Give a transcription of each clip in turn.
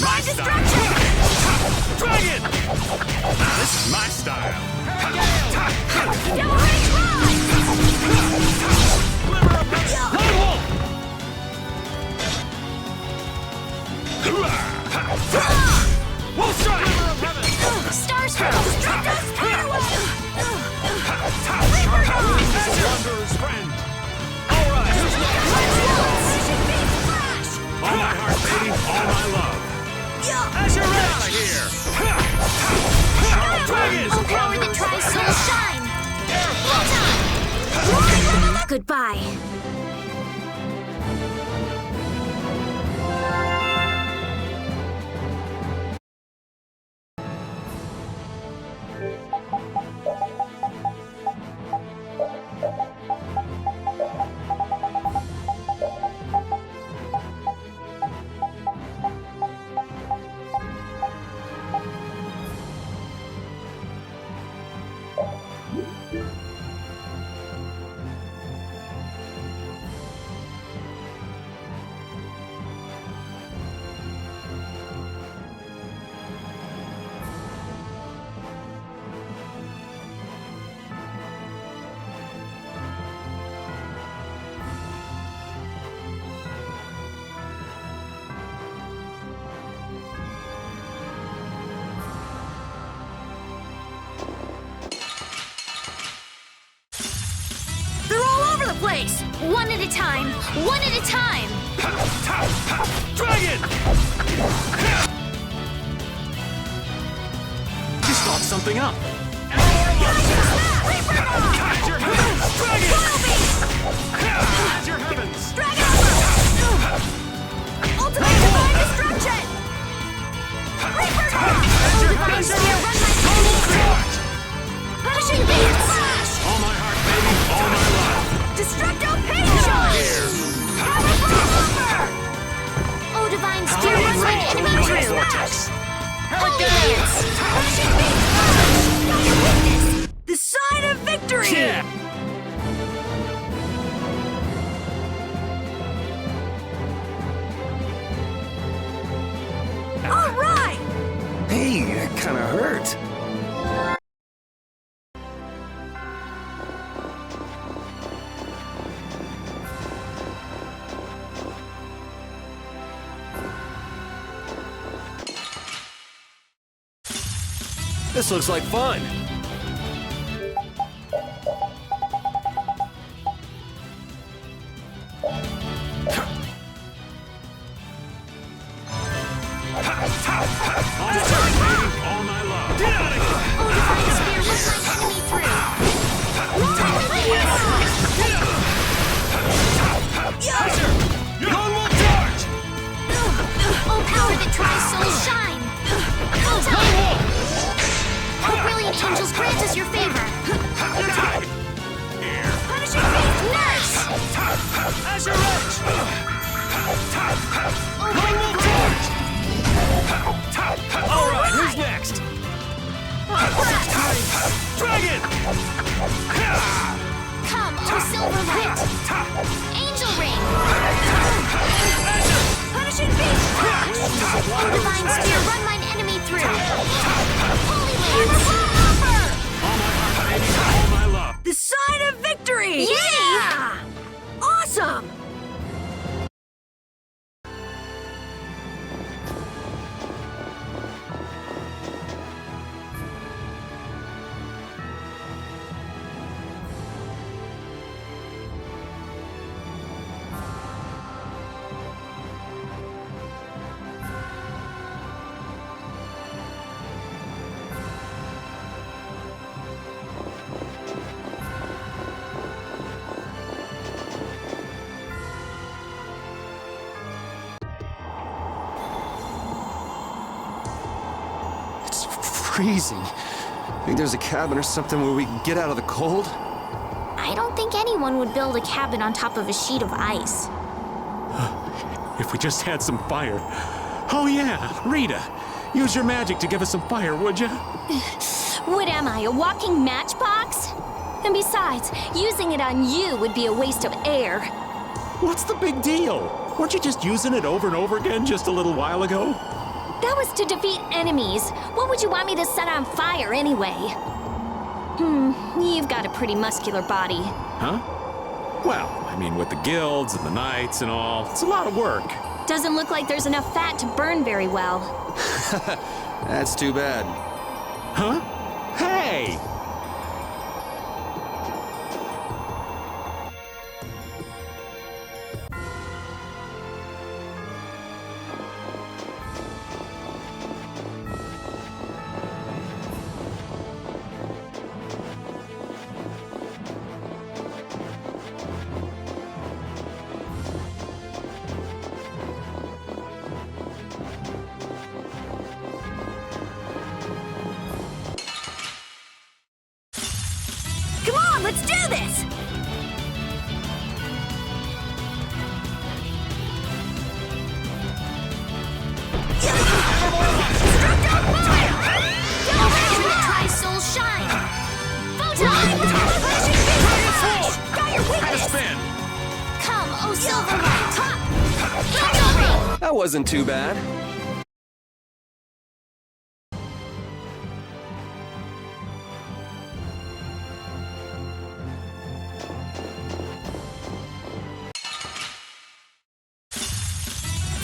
my style. Dragon! Now this is my style. Devil Ray Rise! Wolf strike! Starstroke! Wanderer's friend. All right. All my heart, baby. All my love. As you're out of here. Dragons. Oh, power that tries soul shine. Time. Goodbye. Place. One at a time. One at a time. Dragon! Just thought something up. Hide your heavens! Dragon! Hide your heavens! Dragon! Ultimate divine destruction! Reaper! Divine spear, run my enemy! Punishing beam! All my heart, baby. All my love. Destructo Patriot! Oh, divine spear, run my enemy through! Holy Lance! Punishing beam! The sign of victory! Yeah. All right! Hey, that kind of hurt. This looks like fun. All my love. Get out of here! Oh, divine spear, run my enemy through! Gunwolf charge! Oh, power that tries soul shine! Full time! Oh, brilliant angels, grant us your favor! Punishing beast, nurse! Azure Edge! Oh, Gunwolf charge! All right, who's next? Dragon! come, oh, silver light! Angel ring! Punishing beast, crash! Oh, divine spear, run mine enemy through! Holy lance! All my heart, baby, all my love. The sign of victory! Yeah! Awesome! Freezing. Think there's a cabin or something where we can get out of the cold? I don't think anyone would build a cabin on top of a sheet of ice. If we just had some fire. Oh yeah, Rita, use your magic to give us some fire, would you? What am I, a walking matchbox? And besides, using it on you would be a waste of air. What's the big deal? Weren't you just using it over and over again just a little while ago? That was to defeat enemies. What would you want me to set on fire anyway? You've got a pretty muscular body. Huh? Well, I mean, with the guilds and the knights and all, it's a lot of work. Doesn't look like there's enough fat to burn very well. That's too bad. Huh? Hey! Come on, let's do this! Try soul shine! Photon! Got your Had a weakness! spin! Come, oh silver light! Angel ring! That wasn't too bad.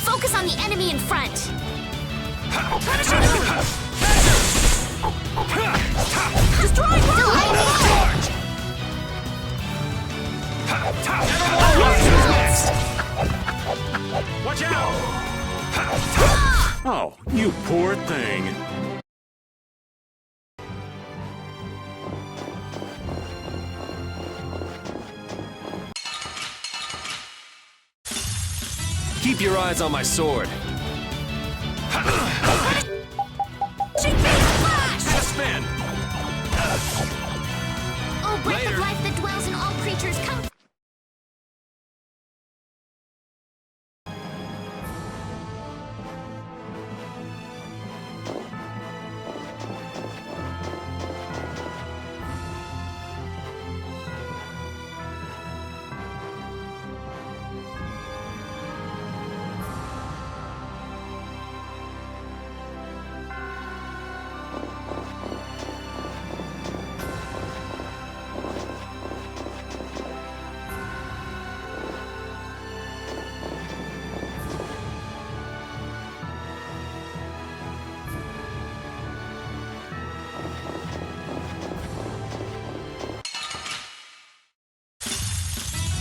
Focus on the enemy in front. Destroying world! Watch out! Oh, you poor thing. Keep your eyes on my sword. Had a spin! Oh, breath Later. of life that dwells in all creatures, come.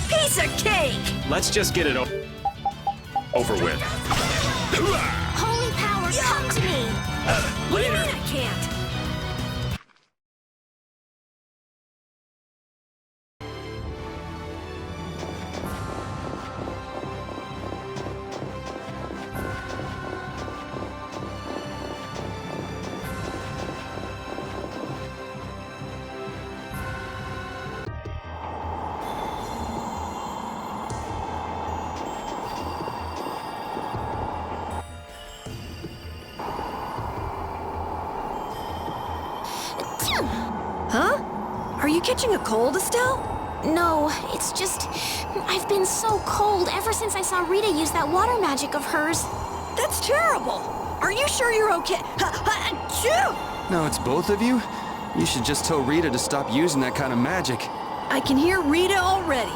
Piece of cake! Let's just get it over with. Holy power, come to me! What do you mean I can't? Huh? Are you catching a cold, Estelle? No, it's just... I've been so cold ever since I saw Rita use that water magic of hers. That's terrible! Are you sure you're okay? Achoo! No, it's both of you? You should just tell Rita to stop using that kind of magic. I can hear Rita already.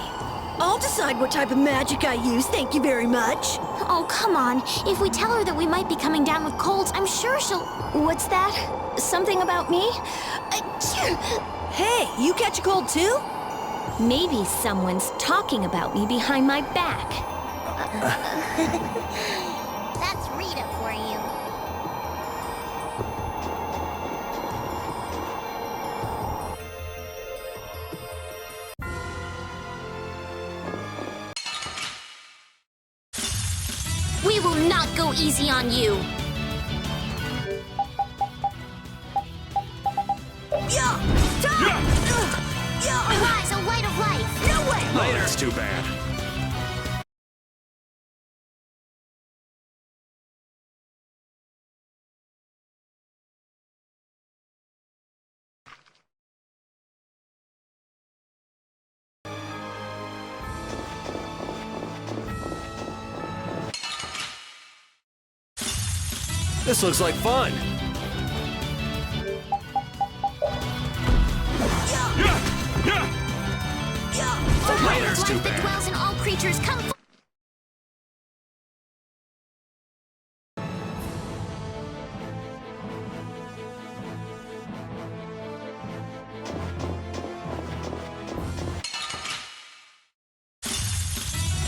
I'll decide what type of magic I use, thank you very much. Oh, come on. If we tell her that we might be coming down with colds, I'm sure she'll... What's that? Something about me? Achoo! Hey, you catch a cold too? Maybe someone's talking about me behind my back. That's Rita for you. We will not go easy on you. Yeah! Yeah! Arise, a light of life. No way! Oh, that's too bad. This looks like fun. Later's too Life that bad. dwells in all creatures, come forth.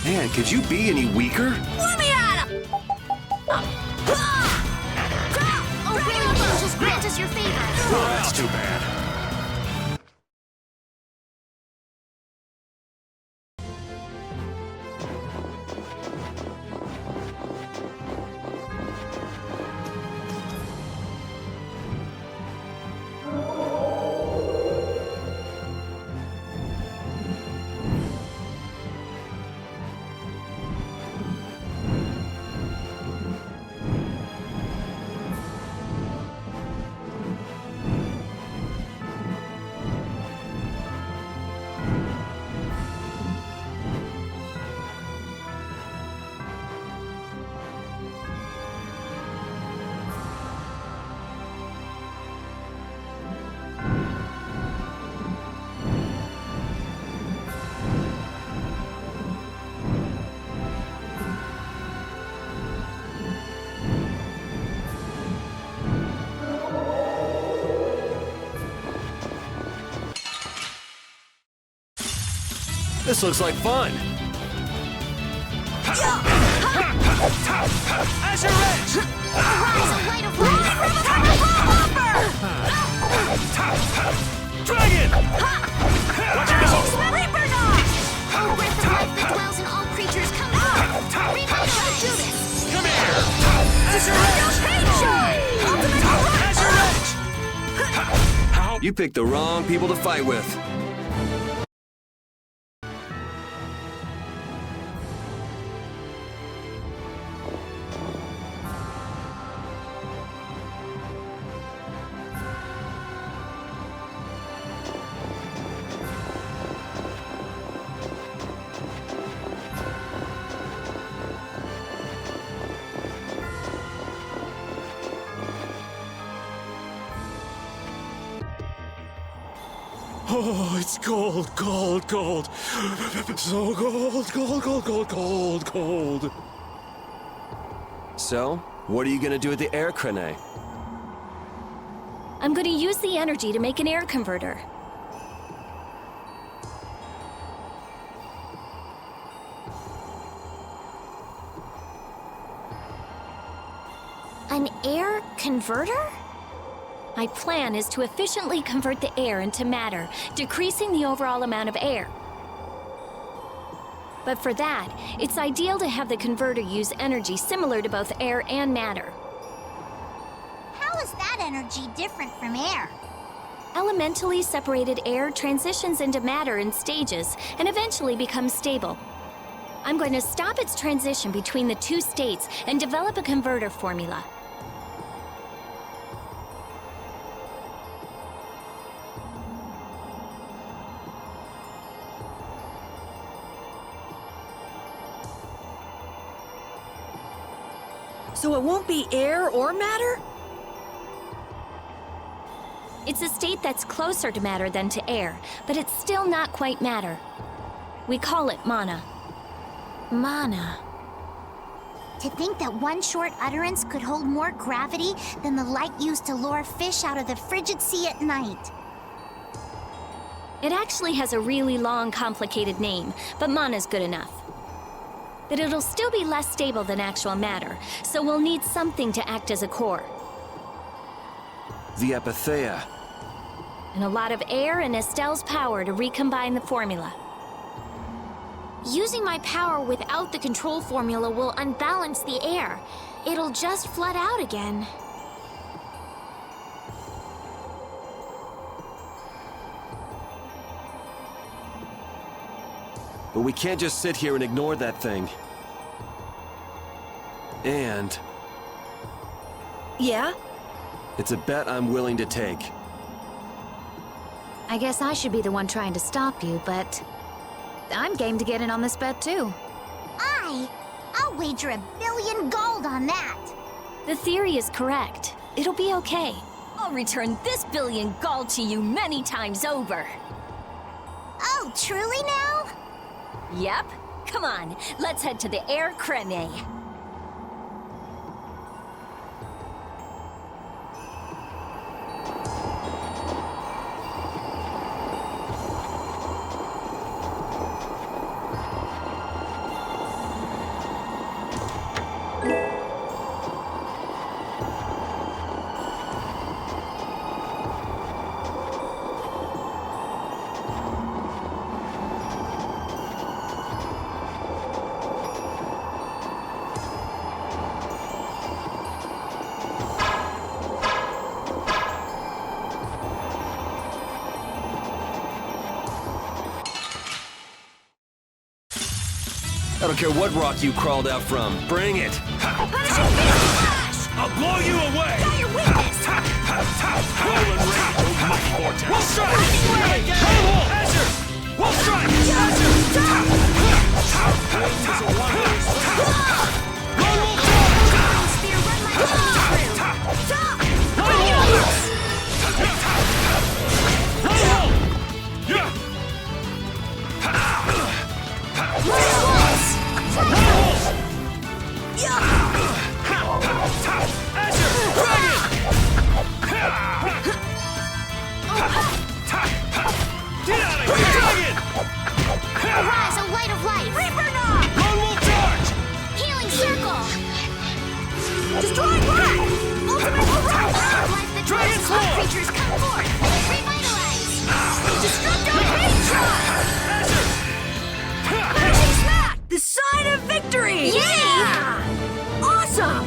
Man, could you be any weaker? Let me at him! Oh, brilliant angels, grant us your favor. Oh, that's too bad. This looks like fun. As a wrench! Rise, a light of light. Dragon! Watch it go! Reaper Knife! Oh, breath of life that dwells in all creatures, come forth. Reaper Knife, do this. Come here! As a wrench! As a wrench! How? You picked the wrong people to fight with. Oh, it's cold, cold, cold. So cold, cold, cold, cold, cold, cold. So, what are you gonna do with the air crane? I'm going to use the energy to make an air converter. An air converter? My plan is to efficiently convert the air into matter, decreasing the overall amount of air. But for that, it's ideal to have the converter use energy similar to both air and matter. How is that energy different from air? Elementally separated air transitions into matter in stages and eventually becomes stable. I'm going to stop its transition between the two states and develop a converter formula. So it won't be air or matter? It's a state that's closer to matter than to air, but it's still not quite matter. We call it mana. Mana. To think that one short utterance could hold more gravity than the light used to lure fish out of the frigid sea at night. It actually has a really long, complicated name, but mana's good enough. But it'll still be less stable than actual matter, so we'll need something to act as a core. The Epitheia. And a lot of air and Estelle's power to recombine the formula. Using my power without the control formula will unbalance the air. It'll just flood out again. But we can't just sit here and ignore that thing. And Yeah? it's a bet I'm willing to take. I guess I should be the one trying to stop you, but I'm game to get in on this bet too. I'll wager $1 billion gold on that. The theory is correct. It'll be okay. I'll return this billion gold to you many times over. Oh, truly now? Yep. Come on, let's head to the Air Creme. I don't care what rock you crawled out from. Bring it! I'll blow you away! Got your weakness! Roll and rain, those mighty vortex! We'll strike! Azure! We'll strike! Azure! Wings is a wonder. Spear, run my teeth Arise, a light of life! Reaper Knock! Lone Wolf Charge! Healing Circle! Destroy Black! Ultimate Barrage! Life that Dragon drives all Sword! creatures come forth! Revitalize! Destructo Patron! Magic Smack! The sign of victory! Yeah! Awesome!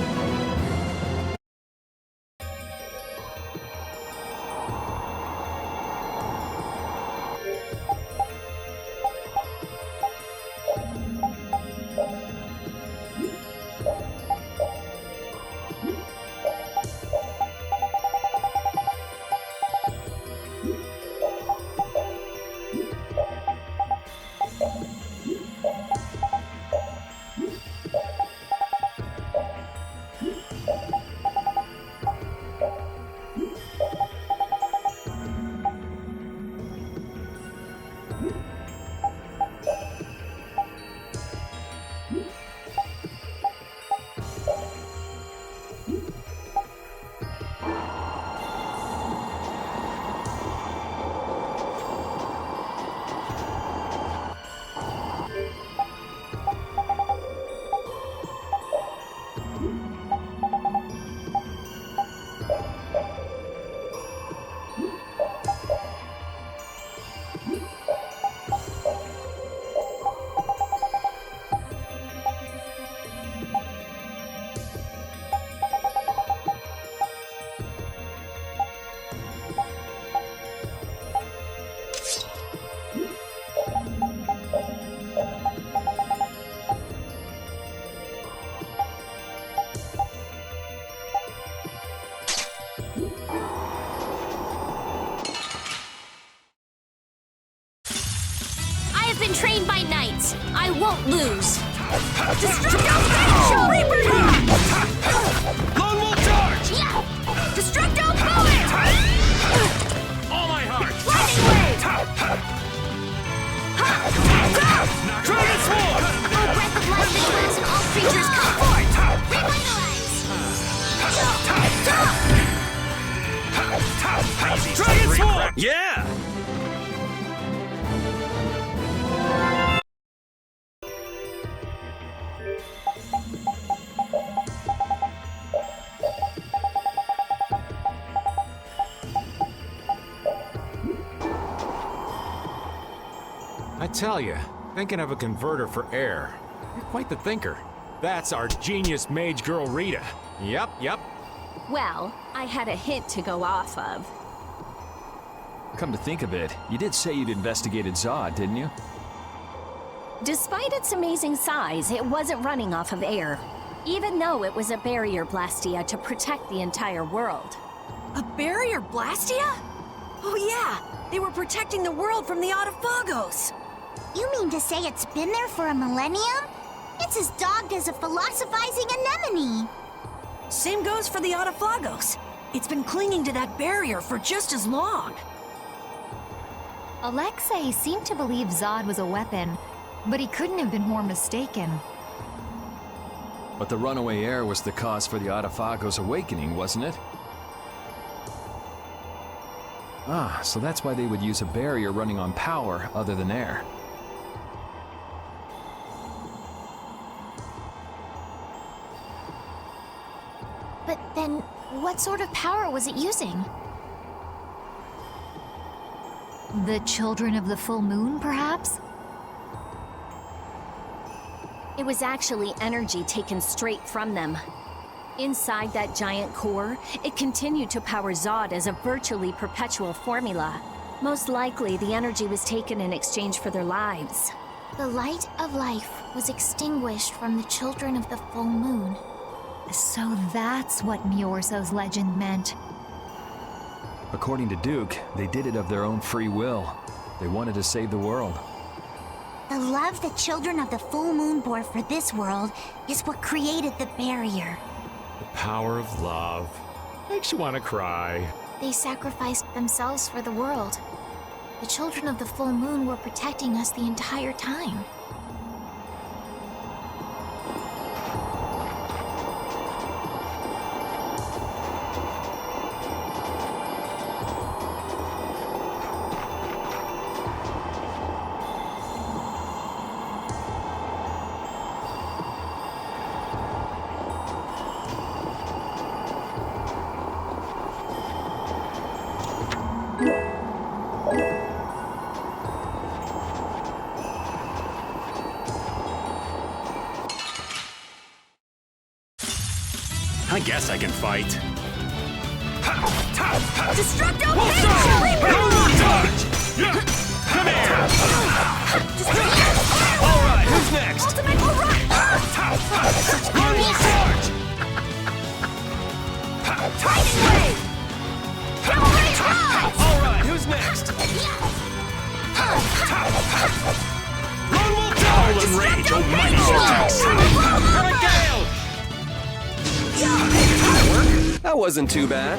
Been trained by knights. I won't lose. Destructo Patron! Reaper Knock! Lone Wolf Charge! Yeah! Destructo Power! All my heart! Lightning Wave! Dragon Sword! Oh, breath of life that dwells in all creatures, come forth! Revitalize! Dragon Sword! Yeah! I tell you, thinking of a converter for air. You're quite the thinker. That's our genius mage girl Rita. Yep. Well, I had a hint to go off of. Come to think of it, you did say you'd investigated Zod, didn't you? Despite its amazing size, it wasn't running off of air, even though it was a barrier blastia to protect the entire world. A barrier blastia? Oh yeah, they were protecting the world from the Autophagos. You mean to say it's been there for a millennium? It's as dogged as a philosophizing anemone. Same goes for the Autophagos. It's been clinging to that barrier for just as long. Alexei seemed to believe Zod was a weapon, but he couldn't have been more mistaken. But the runaway air was the cause for the Autophagos' awakening, wasn't it? Ah, so that's why they would use a barrier running on power other than air. But then, what sort of power was it using? The children of the full moon, perhaps? It was actually energy taken straight from them. Inside that giant core, it continued to power Zod as a virtually perpetual formula. Most likely, the energy was taken in exchange for their lives. The light of life was extinguished from the children of the full moon. So that's what Miorzo's legend meant. According to Duke, they did it of their own free will. They wanted to save the world. The love the children of the full moon bore for this world is what created the barrier. The power of love. Makes you want to cry. They sacrificed themselves for the world. The children of the full moon were protecting us the entire time. I guess I can fight. Destructo Come here! All right, who's next? Ultimate Orion! Lightning Wave! Cavalry Rise! All right, who's next? Lone Wolf Charge! And Rage, almighty vortex! Hurricane! That wasn't too bad.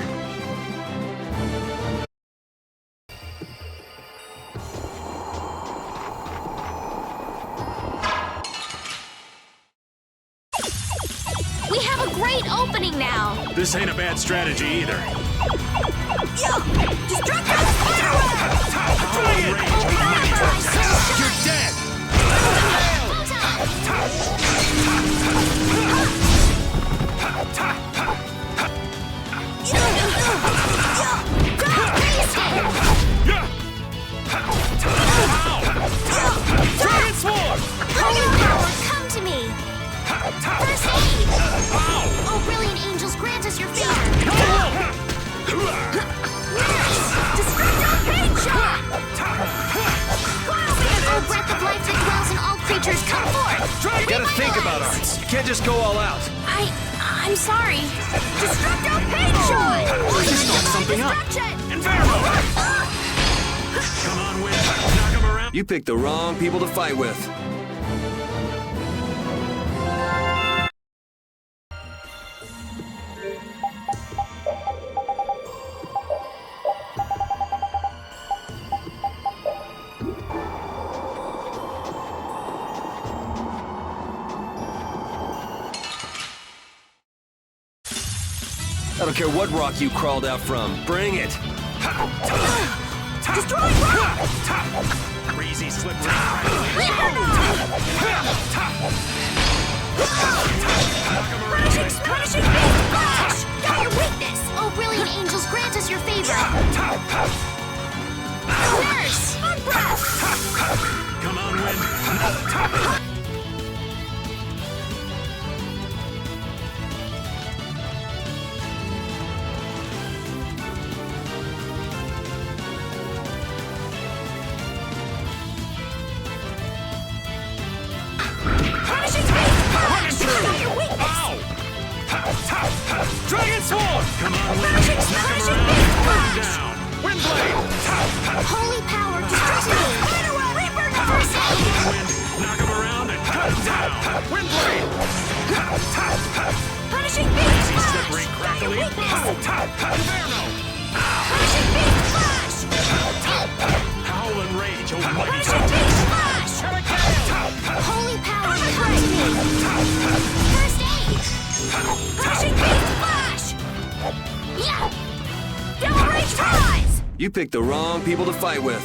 We have a great opening now! This ain't a bad strategy either. Destructo Spiderweb! You're dead! Dragon Sword! Holy power, come to me! First aid! Oh, brilliant angels, grant us your favor! Destructo Pain Shot! Oh, breath of life that dwells in all creatures, come forth! You gotta think about arts. You can't just go all out. I'm sorry. Destructo Pain Shot! Just knock something up. Inferno! Come on, Wind. Knock him around. You picked the wrong people to fight with. I don't care what rock you crawled out from. Bring it. Destroy Rock! Breezy, slippery. Smashing Beast Flash! Got your weakness! Oh, brilliant angels, grant us your favor! Nurse! Unbreath! Come on, Wind. Punishing Beast Flash! Got your weakness! Dragon Sword! Come on, Wind. Smashing Beast Flash! Down. Windblade! Holy power, destroy me! Spiderweb! Reaper! First aid! Wind. Knock him around and cut him down. Windblade! Punishing Beast Flash! angry, crackly. Inferno! Punishing Beast Flash! Howl and rage, almighty Punishing Beast Flash! Holy power, come to me! First aid! Punishing Beast Flash! Yeah! Devil Rage Rise! You picked the wrong people to fight with.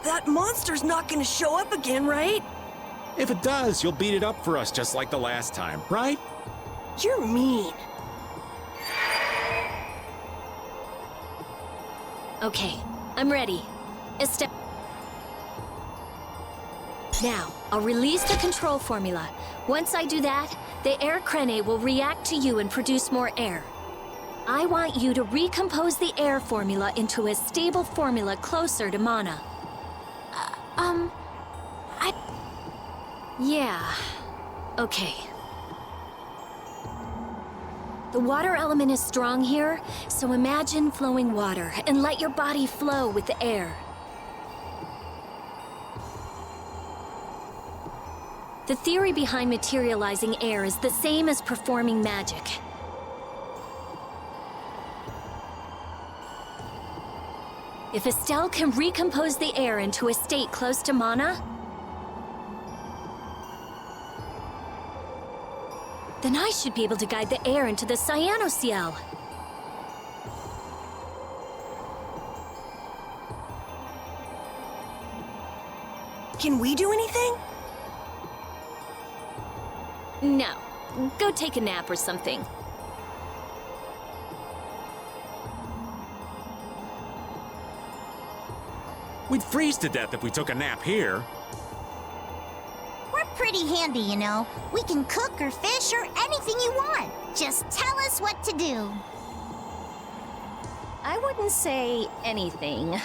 That monster's not gonna show up again, right? If it does, you'll beat it up for us just like the last time, right? You're mean. Okay, I'm ready. Now, I'll release the control formula. Once I do that, the air crene will react to you and produce more air. I want you to recompose the air formula into a stable formula closer to mana. Yeah. Okay. The water element is strong here, so imagine flowing water and let your body flow with the air. The theory behind materializing air is the same as performing magic. If Estelle can recompose the air into a state close to mana, then I should be able to guide the air into the Cyanoceal. Can we do anything? No. Go take a nap or something. We'd freeze to death if we took a nap here. We're pretty handy, you know. We can cook or fish or anything you want. Just tell us what to do. I wouldn't say anything.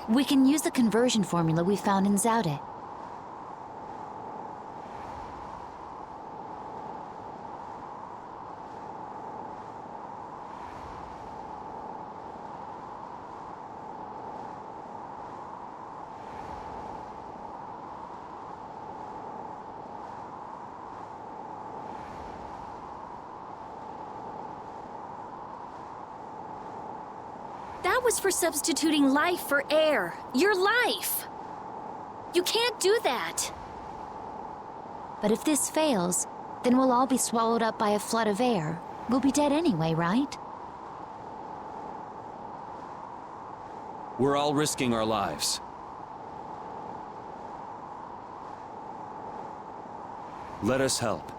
We can use the conversion formula we found in Zaude. That was for substituting life for air. Your life! You can't do that. But if this fails, then we'll all be swallowed up by a flood of air. We'll be dead anyway, right? We're all risking our lives. Let us help.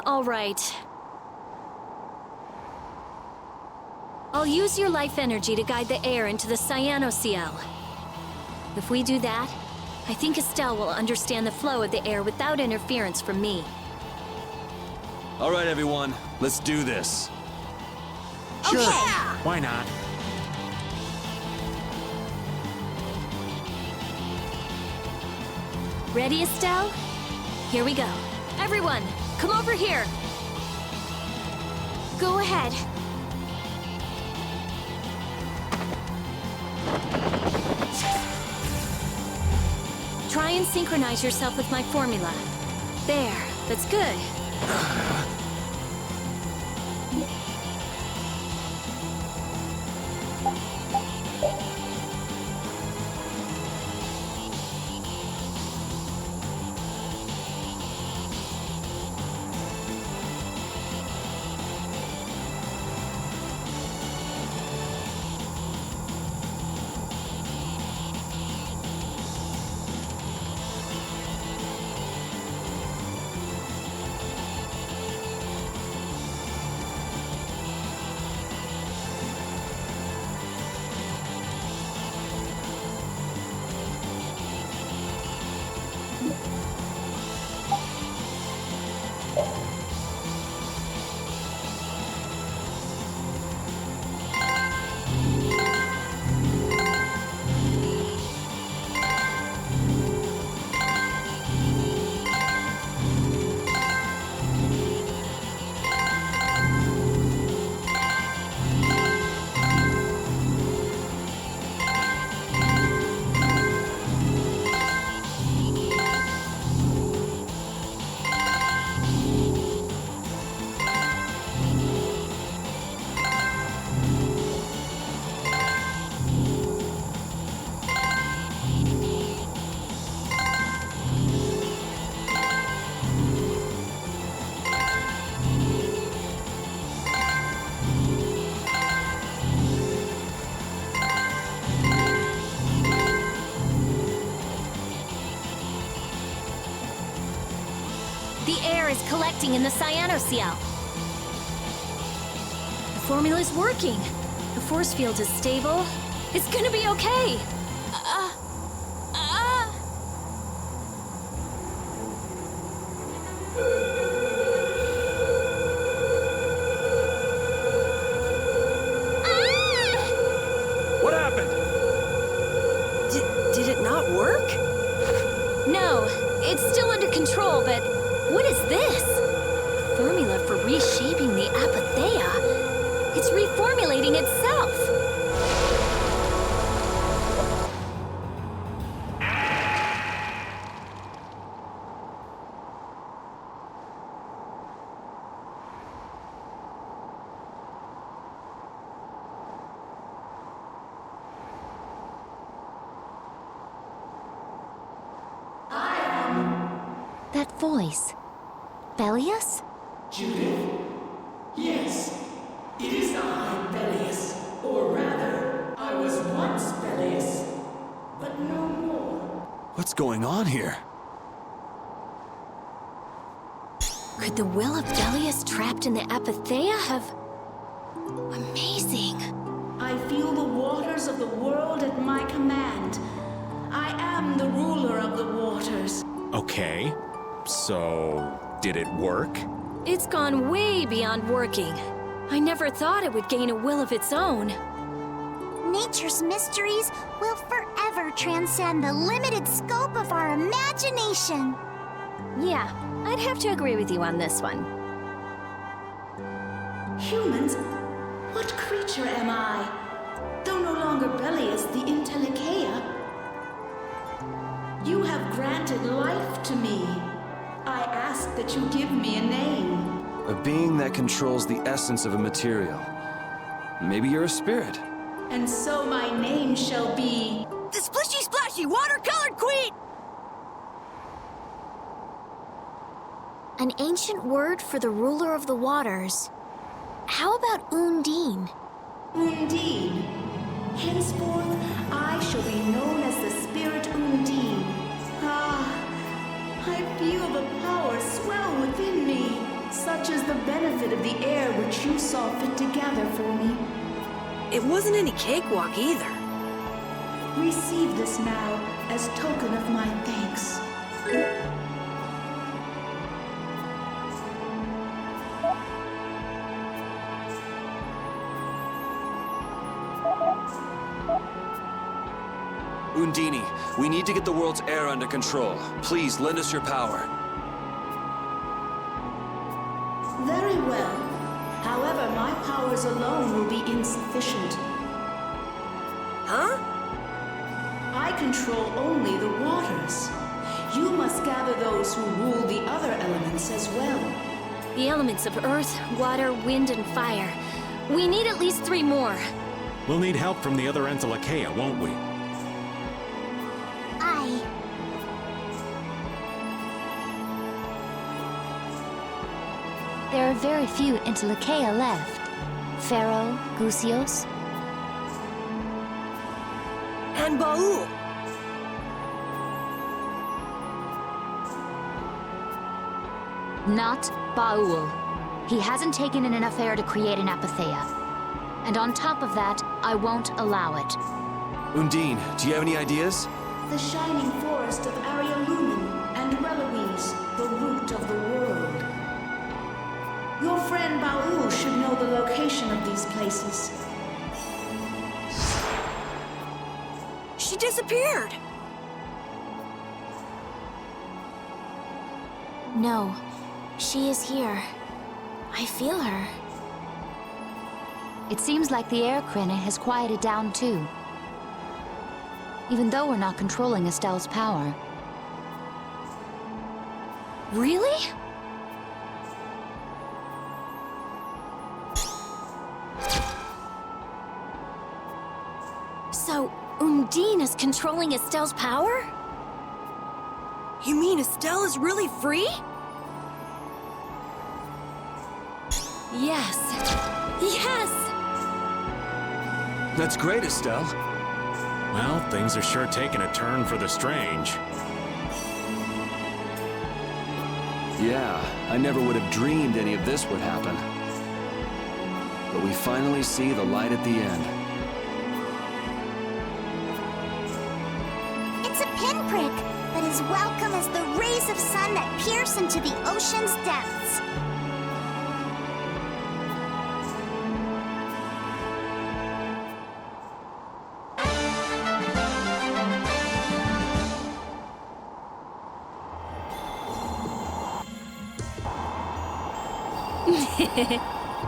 All right. I'll use your life energy to guide the air into the Cyanoceal. If we do that, I think Estelle will understand the flow of the air without interference from me. All right, everyone, let's do this. Sure. Yeah. Why not? Ready, Estelle? Here we go. Everyone, come over here. Go ahead. Try and synchronize yourself with my formula. There, that's good. The air is collecting in the cyanosphere. The formula's working. The force field is stable. It's gonna be okay. What happened? Did it not work? No, it's still under control, but what is this? A formula for reshaping the apatheia. It's reformulating itself. That voice. Bellius? Judith? Yes, it is I, Bellius. Or rather, I was once Bellius, but no more. What's going on here? Could the will of Bellius trapped in the apatheia have... Amazing. I feel the waters of the world at my command. I am the ruler of the waters. Okay, so did it work? It's gone way beyond working. I never thought it would gain a will of its own. Nature's mysteries will forever transcend the limited scope of our imagination. Yeah, I'd have to agree with you on this one. Humans? What creature am I? Though no longer Bellius the Intellicheia, you have granted life to me. I ask that you give me a name. A being that controls the essence of a material. Maybe you're a spirit. And so my name shall be... The Splishy Splashy Watercolored Queen! An ancient word for the ruler of the waters. How about Undine? Undine. Henceforth, I shall be known as the Spirit Undine. I feel the power swell within me. Such is the benefit of the air which you saw fit to gather for me. It wasn't any cakewalk either. Receive this now as token of my thanks. Undine, we need to get the world's air under control. Please, lend us your power. Very well. However, my powers alone will be insufficient. Huh? I control only the waters. You must gather those who rule the other elements as well. The elements of earth, water, wind, and fire. We need at least 3 more. We'll need help from the other Entelechea, won't we? Aye. There are very few Intellicheia left. Pharaoh, Gusios. And Baul. Not Baul. He hasn't taken in enough air to create an apatheia. And on top of that, I won't allow it. Undine, do you have any ideas? The shining forest of Arialumen and Reloise, the root of the world. Your friend Baul should know the location of these places. She disappeared. No, she is here. I feel her. It seems like the air Krene has quieted down too. Even though we're not controlling Estelle's power. Really? So, Undine is controlling Estelle's power? You mean Estelle is really free? Yes. Yes! That's great, Estelle. Well, things are sure taking a turn for the strange. Yeah, I never would have dreamed any of this would happen. But we finally see the light at the end. It's a pinprick, but as welcome as the rays of sun that pierce into the ocean's depths.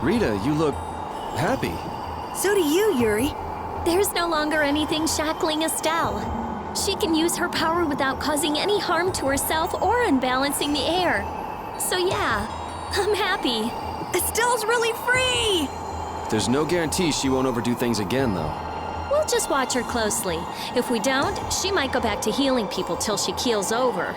Rita, you look happy. So do you, Yuri. There's no longer anything shackling Estelle. She can use her power without causing any harm to herself or unbalancing the air. So yeah, I'm happy. Estelle's really free! There's no guarantee she won't overdo things again, though. We'll just watch her closely. If we don't, she might go back to healing people till she keels over.